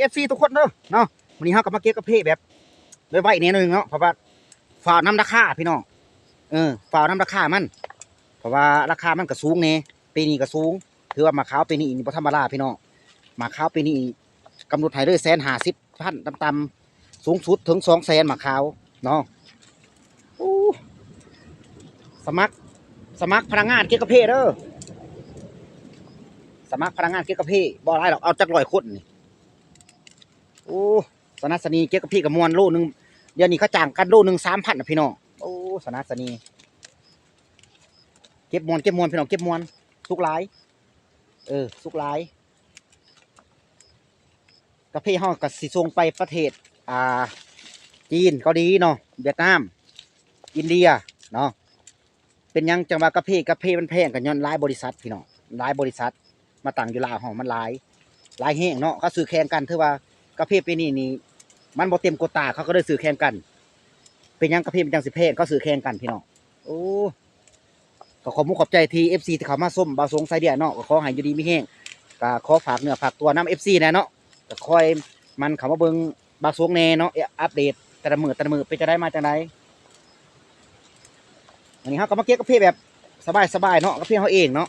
FC ทุกคนเด้อเนาะวันนี้เฮาก็มาเก็บกาแฟแบบไว้ๆแน่นึงเนาะเพราะว่าฝ่าน้ำราคาพี่น้องฝ่าน้ำราคามันเพราะว่าราคามันก็สูงแน่ปีนี้ก็สูงถือว่ามาขาวปีนี้บ่ธรรมดาพี่น้องมาขาวปีนี้กำหนดให้เลย150,000ต่ำๆสูงสุดถึง200,000มาขาวเนาะสมัครพนักงานเก็บกาแฟเด้อสมัครพนักงานเก็บกาแฟบ่หลายหรอกเอาจัก100คนนี่โอ้สนัสนีเก็บกาแฟกับมวนโลนึงเดี๋ยวนี้เขาจ้างกันโลนึง3,000นะพี่น้องโอ้สนัสนีเก็บมวนพี่น้องเก็บมวนสุกหลายสุกหลายกาแฟเฮาก็สิส่งไปประเทศจีนเกาหลีเนาะเวียดนามอินเดียเนาะเป็นยังจังว่ากาแฟมันแพงกันย้อนหลายบริษัทพี่น้องหลายบริษัทมาตั้งอยู่ลาวเฮามันหลายแห้งเนาะเขาซื้อแข่งกันถือว่ากาแฟปีนี้นี่มันบ่เต็มโควตาเขาก็เลยซื้อแข่งกันเป็นยังกาแฟมันจังสิแพงเขาซื้อแข่งกันพี่น้องโอ้ก็ขอบคุณขอบใจที่ FC ที่เขามาส้มบาสงไซเดียเนาะก็ขอให้อยู่ดีมีแห้งก็ขอฝากเนื้อฝากตัวน้ำ FC แน่เนาะก็คอยมันเขามาเบิ่งบาสงแน่เนาะอัปเดตแต่ละมื้อเป็นจะได้มาจังไดอันนี้เฮาก็มาเก็บกาแฟแบบสบายเนาะกาแฟเฮาเองเนาะ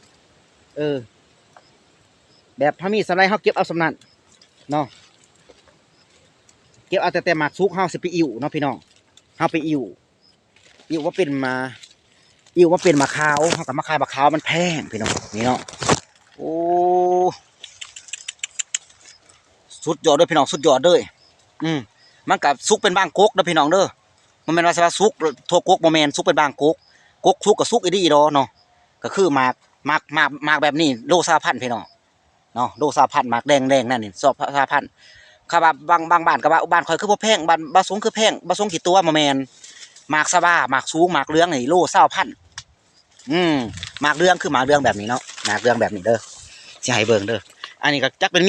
แบบถ้ามีสไลด์เฮาเก็บเอาสำนันเนาะเก็บเอาแต่หมากซุกเฮาสิไปอิ่วเนาะพี่น้องเฮาไปอิ่วว่าเป็นมาขาวเฮากับมาขายมาขาวมันแพงพี่น้องนี่เนาะโอ้สุดยอดเลยพี่น้องสุดยอดเลยมันกับซุกเป็นบางก๊กนะพี่น้องเด้อมันเป็นว่าซุกทั่วก๊กโมเมนซุกเป็นบางก๊กซุกกับซุกอีดีดอเนาะก็คือหมากแบบนี้โล20,000พี่น้องเนาะโล20,000หมากแดงนั่นนี่20,000ข้าบางบ้านก็ว่าบ้านคอยคือบ่แพงบ้านบาสงคือแพงบาสงกี่ตัวโมเมนหมากสะบ้าหมากสูงหมากเลื้องนี่โล20,000หมากเรื่องคือหมากเรื่องแบบนี้เนาะหมากเรื่องแบบนี้เด้อสิให้เบิ่งเด้ออันนี้ก็จักเป็น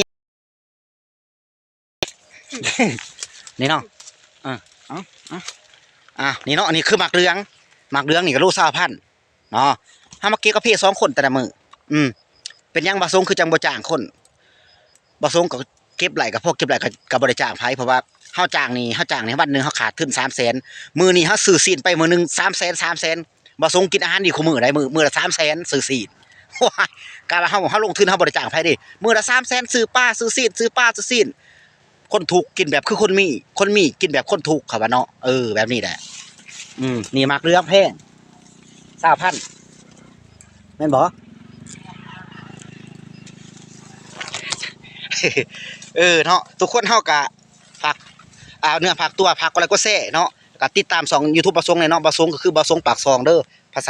นี่เนาะนี่เนาะอันนี้คือหมากเรื่องนี่ก็โล20,000เนาะถ้ามาเก็บกาแฟ2คนแต่ละมื้อเป็นยังบาสงคือจังบ่จ้างคนบาสงก็เก็บไหลกับพวกเก็บไหลกับบริจาคไผเพราะว่าเฮาจ้างนี่วันนึงเฮาขาดทุน300,000มื้อนี้เฮาซื้อซีนไปมื้อนึง300,000บ่ส่งกินอาหารดีคู่มื้อได้มื้อละ300,000ซื้อซีนว้ายการเฮาลงทุนเฮาบริจาคไผดิมื้อละ300,000ซื้อปลาซื้อซีนคนถูกกินแบบคือคนมีกินแบบคนถูกครับว่าเนาะแบบนี้แหละนี่มักเรือแพง20,000แม่นบ่เนาะทุกคนเฮาก็ฝากเนื้อฝากตัวฝากกดไลค์กดแชร์เนาะก็ติดตามช่อง YouTube บาสงเลยเนาะบาสงก็คือบาสงปากซองเด้อภา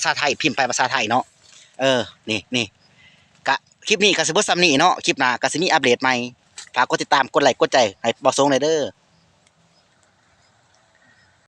ษาไทยพิมพ์ไปภาษาไทยเนาะนี่ก็คลิปนี้ก็สิบ่ซ้ำนี้เนาะคลิปหน้าก็สิมีอัปเดตใหม่ฝากกดติดตามกดไลค์กดใจให้บาสงเลยเด้อ